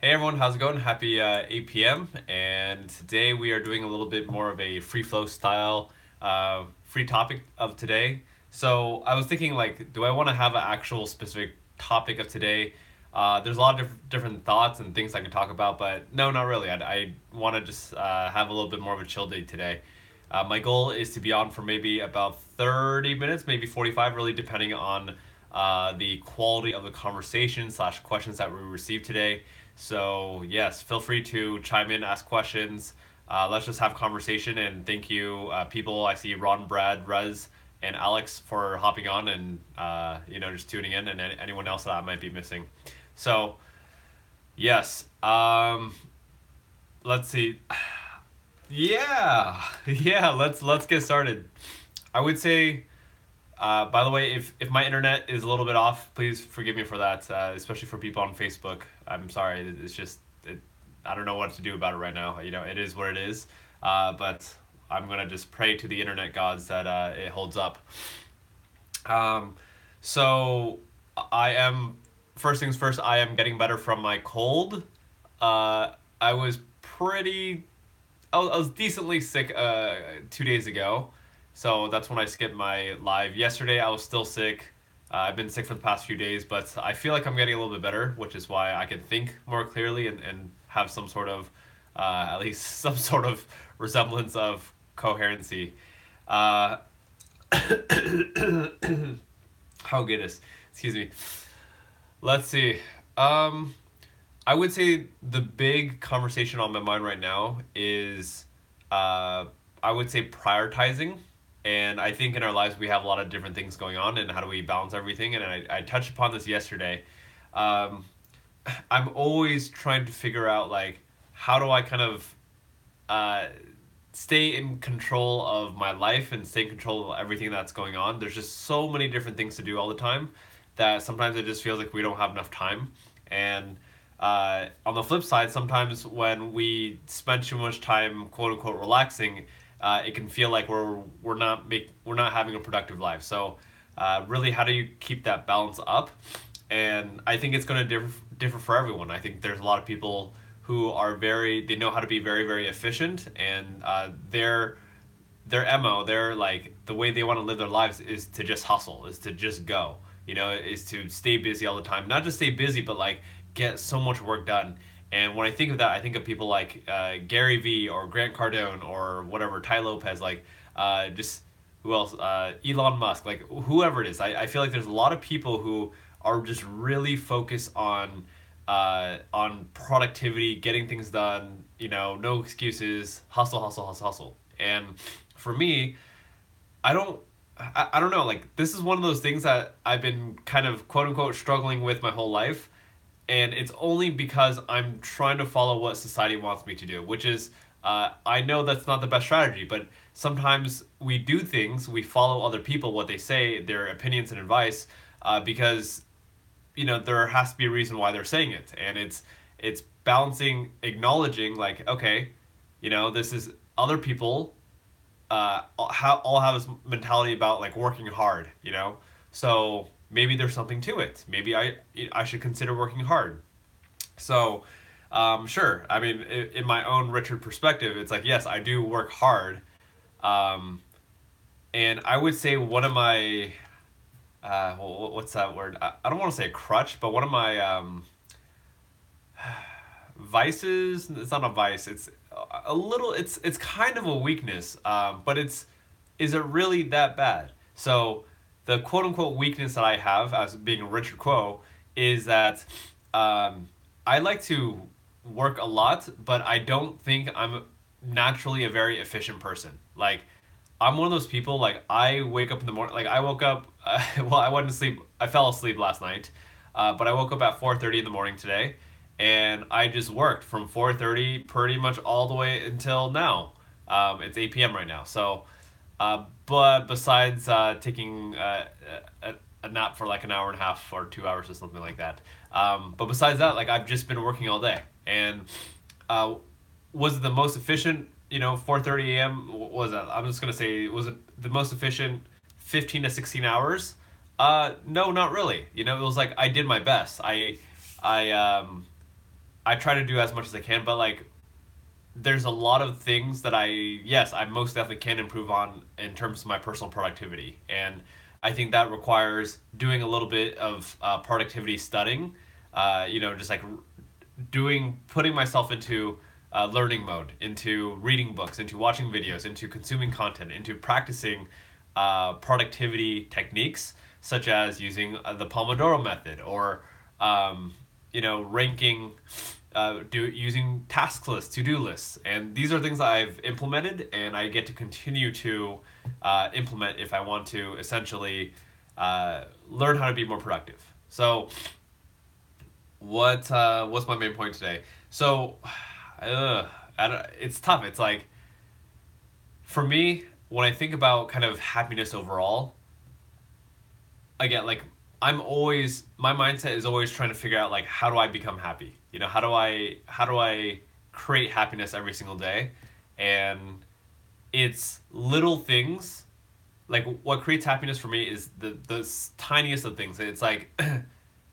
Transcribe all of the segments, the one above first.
Hey everyone, how's it going? Happy 8 p.m. And today we are doing a little bit more of a free flow style free topic of today. So I was thinking, like, do I want to have an actual specific topic of today? There's a lot of different thoughts and things I can talk about, but no, not really. I want to just have a little bit more of a chill day today. My goal is to be on for maybe about 30 minutes, maybe 45, really depending on the quality of the conversation slash questions that we receive today. So yes, feel free to chime in, ask questions. Let's just have conversation. And thank you, people. I see Ron, Brad, Rez, and Alex for hopping on and just tuning in, and anyone else that I might be missing. So yes, let's see. Yeah, yeah. Let's get started. I would say. By the way, if my internet is a little bit off, please forgive me for that. Especially for people on Facebook, I'm sorry. It's just I don't know what to do about it right now. It is what it is. But I'm gonna just pray to the internet gods that it holds up. Um, so I am first things first. I am getting better from my cold. I was pretty I was decently sick 2 days ago, so that's when I skipped my live. Yesterday I was still sick. I've been sick for the past few days, but I feel like I'm getting a little bit better, which is why I can think more clearly and have some sort of, at least some sort of resemblance of coherency. Uh, oh goodness, excuse me. Let's see. Um, I would say the big conversation on my mind right now is, uh, I would say prioritizing. And I think in our lives we have a lot of different things going on, and how do we balance everything? And I touched upon this yesterday. Um, I'm always trying to figure out, like, how do I kind of uh, stay in control of my life and stay in control of everything that's going on. There's just so many different things to do all the time that sometimes it just feels like we don't have enough time. And on the flip side, sometimes when we spend too much time, quote unquote, relaxing, it can feel like we're not having a productive life. So, really, how do you keep that balance up? And I think it's going to differ for everyone. I think there's a lot of people who are they know how to be very very efficient, and their mo, their like the way they want to live their lives is to just hustle, is to just go. Is to stay busy all the time. Not just stay busy, but like get so much work done. And when I think of that, I think of people like Gary Vee or Grant Cardone or whatever, Ty Lopez, like just who else? Elon Musk, like whoever it is. I feel like there's a lot of people who are just really focused on productivity, getting things done. No excuses, hustle, hustle, hustle, hustle. And for me, I don't. I don't know. Like, this is one of those things that I've been kind of quote unquote struggling with my whole life, and it's only because I'm trying to follow what society wants me to do, which is, I know that's not the best strategy, but sometimes we do things, we follow other people, what they say, their opinions and advice, because there has to be a reason why they're saying it, and it's balancing, acknowledging, like, okay, this is other people, all have this mentality about like working hard, so maybe there's something to it. Maybe I should consider working hard. So, sure. I mean, in my own Richard perspective, it's like, yes, I do work hard. Um, and I would say one of my, what's that word? I don't want to say a crutch, but one of my vices. It's not a vice. It's a little. It's kind of a weakness. But is it really that bad? So the quote unquote weakness that I have as being Richard Quo is that um, I like to work a lot, but I don't think I'm naturally a very efficient person. Like, I'm one of those people. Like, I wake up in the morning. Like, I woke up. Well, I went to sleep. I fell asleep last night, but I woke up at 4:30 in the morning today, and I just worked from 4:30 pretty much all the way until now. It's 8 p.m. right now. So, but besides taking a nap for like an hour and a half or 2 hours or something like that, but besides that, like, I've just been working all day. And uh, was it the most efficient? 4:30 a.m. Was that? I'm just gonna say, was it the most efficient 15 to 16 hours? No, not really. It was like I did my best. I I try to do as much as I can, but like there's a lot of things that I most definitely can improve on in terms of my personal productivity. And I think that requires doing a little bit of productivity studying, just like putting myself into learning mode, into reading books, into watching videos, into consuming content, into practicing productivity techniques such as using the Pomodoro method or ranking, using task lists, to-do lists, and these are things that I've implemented, and I get to continue to implement if I want to essentially learn how to be more productive. So, what's my main point today? So, it's tough. It's like for me when I think about kind of happiness overall, again, like I'm always my mindset is always trying to figure out like how do I become happy? How do I create happiness every single day? And it's little things like what creates happiness for me is the tiniest of things. It's like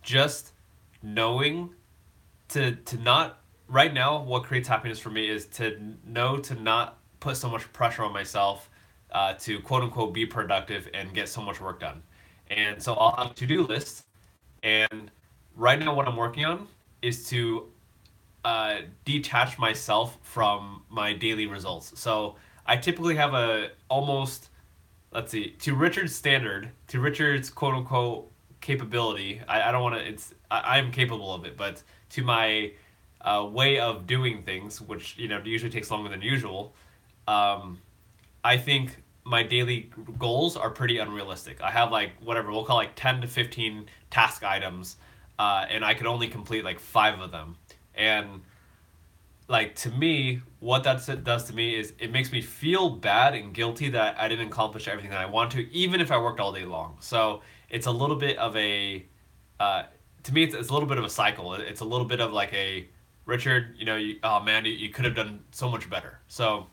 just knowing to not right now what creates happiness for me is to know to not put so much pressure on myself to quote unquote be productive and get so much work done. And so I'll have a to-do list, and right now what I'm working on is to detach myself from my daily results. So I typically have a almost, let's see, to Richard's standard, to Richard's quote unquote capability. I don't want to. I'm capable of it, but to my way of doing things, which usually takes longer than usual. Um, I think my daily goals are pretty unrealistic. I have like whatever we'll call like 10 to 15 task items, and I could only complete like five of them. And like to me, what that does to me is it makes me feel bad and guilty that I didn't accomplish everything that I want to, even if I worked all day long. So it's a little bit of a, uh, to me, it's a little bit of a cycle. It's a little bit of like a Richard, oh man, you could have done so much better. So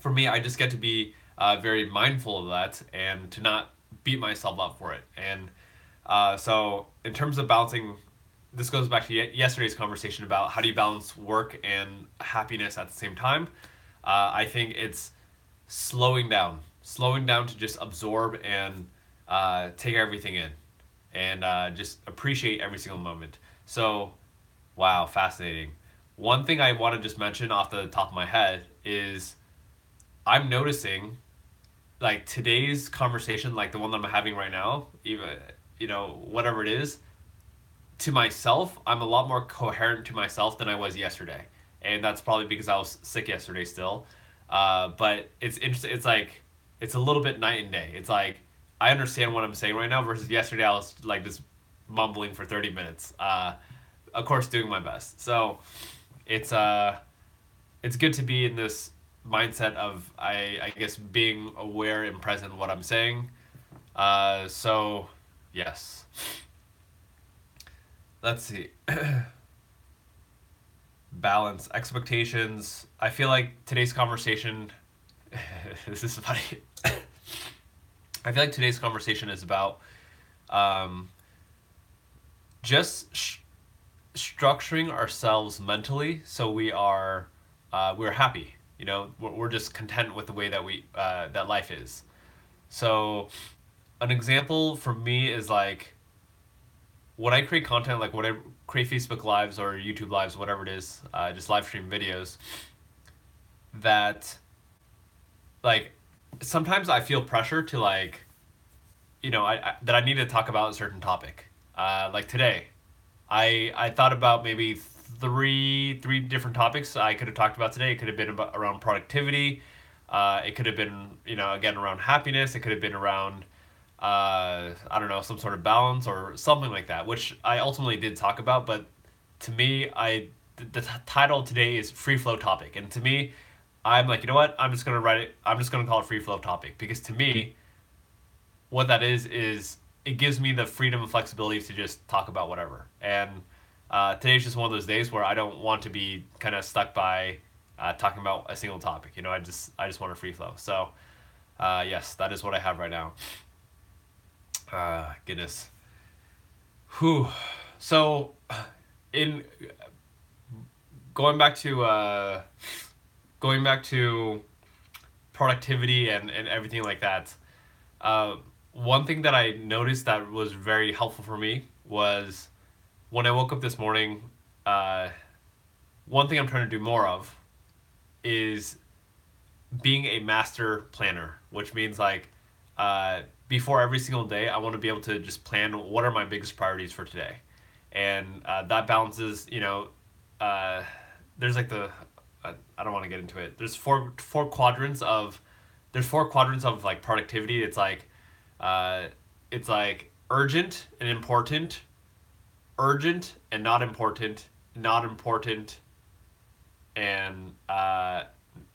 for me, I just get to be very mindful of that and to not beat myself up for it. And so, in terms of balancing, this goes back to yesterday's conversation about how do you balance work and happiness at the same time. I think it's slowing down to just absorb and take everything in, and just appreciate every single moment. So, wow, fascinating. One thing I want to just mention off the top of my head is I'm noticing like today's conversation, like the one that I'm having right now, even whatever it is, to myself, I'm a lot more coherent to myself than I was yesterday, and that's probably because I was sick yesterday still. But it's interesting. It's like it's a little bit night and day. It's like I understand what I'm saying right now versus yesterday. I was like just mumbling for 30 minutes. Of course, doing my best. So it's good to be in this mindset of I guess being aware and present in what I'm saying. So yes. Let's see. Balance expectations. I feel like today's conversation this is funny. I feel like today's conversation is about um, just structuring ourselves mentally so we're happy. We're just content with the way that that life is. So an example for me is like when I create content, like when I create Facebook lives or YouTube lives, whatever it is, just live stream videos, that like sometimes I feel pressure to like, that I need to talk about a certain topic. Like today, I thought about maybe three different topics I could have talked about today. It could have been about, around productivity. It could have been again around happiness. It could have been around I don't know, some sort of balance or something like that, which I ultimately did talk about. But to me, the title today is free flow topic, and to me, I'm like, you know what? I'm just gonna write it. I'm just gonna call it free flow topic because to me, what that is it gives me the freedom and flexibility to just talk about whatever. And today's just one of those days where I don't want to be kind of stuck by talking about a single topic. I just want a free flow. So yes, that is what I have right now. Goodness. Whew. So, in going back to going back to productivity and everything like that. Uh, One thing that I noticed that was very helpful for me was when I woke up this morning. Uh, One thing I'm trying to do more of is being a master planner, which means like before every single day, I want to be able to just plan what are my biggest priorities for today, and that balances. Uh, there's like I don't want to get into it. There's four quadrants of like productivity. Uh, it's like urgent and not important, and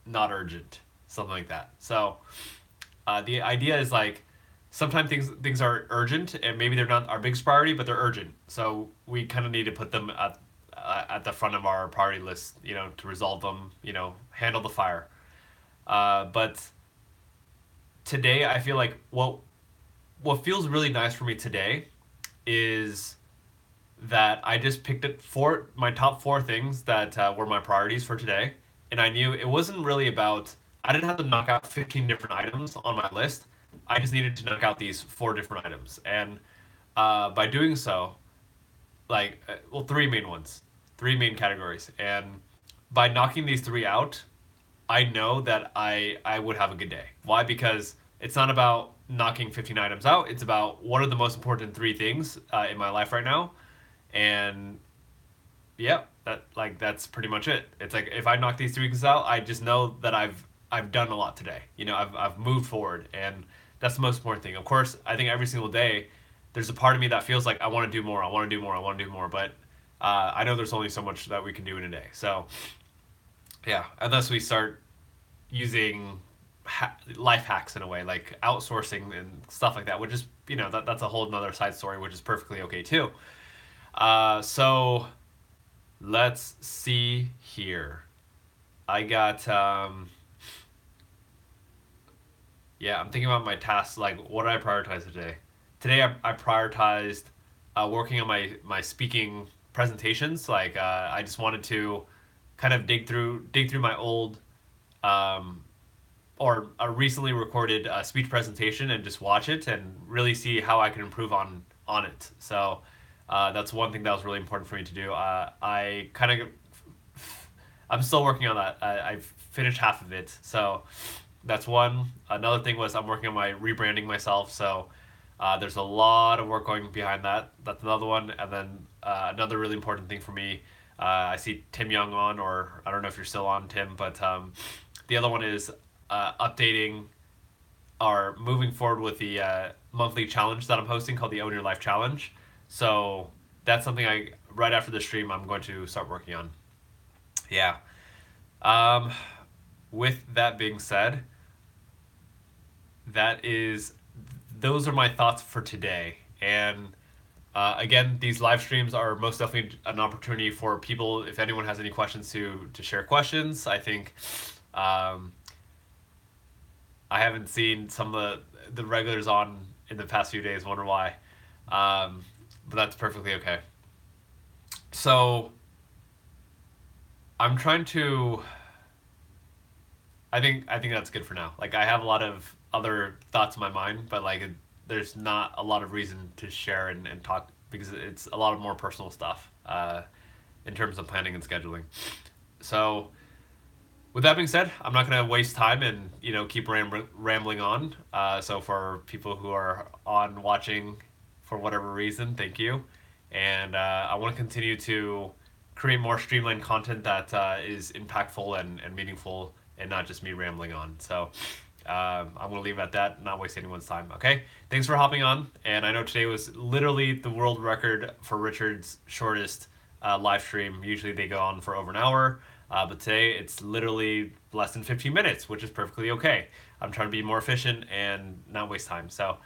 not urgent, something like that. So the idea is like sometimes things are urgent and maybe they're not our biggest priority, but they're urgent. So we kind of need to put them at the front of our priority list, to resolve them, handle the fire. But today, I feel like what feels really nice for me today is that I just picked up my top four things that were my priorities for today, and I knew it wasn't really about. I didn't have to knock out 15 different items on my list. I just needed to knock out these four different items, and by doing so, three main ones, three main categories, and by knocking these three out, I know that I would have a good day. Why? Because it's not about knocking 15 items out. It's about what are the most important three things in my life right now, and yeah, that's pretty much it. It's like if I knock these three things out, I just know that I've done a lot today. I've moved forward, and that's the most important thing. Of course, I think every single day, there's a part of me that feels like I want to do more. I want to do more. I want to do more. But I know there's only so much that we can do in a day. So yeah, unless we start using life hacks in a way, like outsourcing and stuff like that, which is that's a whole nother side story, which is perfectly okay too. So let's see here. I got yeah, I'm thinking about my tasks. Like, what did I prioritize today? Today, I prioritized working on my speaking presentations. Like, I just wanted to kind of dig through my old um, or a recently recorded speech presentation and just watch it and really see how I can improve on it. So that's one thing that was really important for me to do. I'm still working on that. I've finished half of it, so that's one. Another thing was I'm working on my rebranding myself. So there's a lot of work going behind that. That's another one. And then another really important thing for me, I see Tim Young on, or I don't know if you're still on, Tim, but the other one is updating or moving forward with the monthly challenge that I'm hosting called the Own Your Life Challenge. So that's something right after the stream, I'm going to start working on. Yeah. Um, with that being said, those are my thoughts for today. And again, these live streams are most definitely an opportunity for people, if anyone has any questions, to share questions. I think I haven't seen some of the regulars on in the past few days. Wonder why, but that's perfectly okay. So I'm trying to. I think that's good for now. Like, I have a lot of other thoughts in my mind, but like there's not a lot of reason to share and talk because it's a lot of more personal stuff in terms of planning and scheduling. So with that being said, I'm not going to waste time and keep rambling on. So for people who are on watching for whatever reason, thank you. And I want to continue to create more streamlined content that is impactful and meaningful, and not just me rambling on. So I'm going to leave it at that, not waste anyone's time. Okay? Thanks for hopping on. And I know today was literally the world record for Richard's shortest live stream. Usually they go on for over an hour. But today it's literally less than 15 minutes, which is perfectly okay. I'm trying to be more efficient and not waste time. So,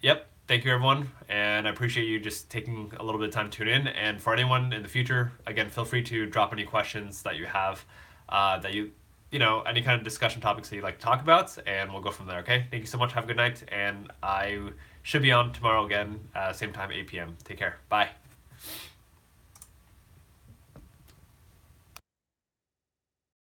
yep. Thank you, everyone. And I appreciate you just taking a little bit of time to tune in. And for anyone in the future, again, feel free to drop any questions that you have, any kind of discussion topics that you'd like to talk about, and we'll go from there, okay? Thank you so much. Have a good night. And I should be on tomorrow again, same time, 8 p.m. Take care. Bye.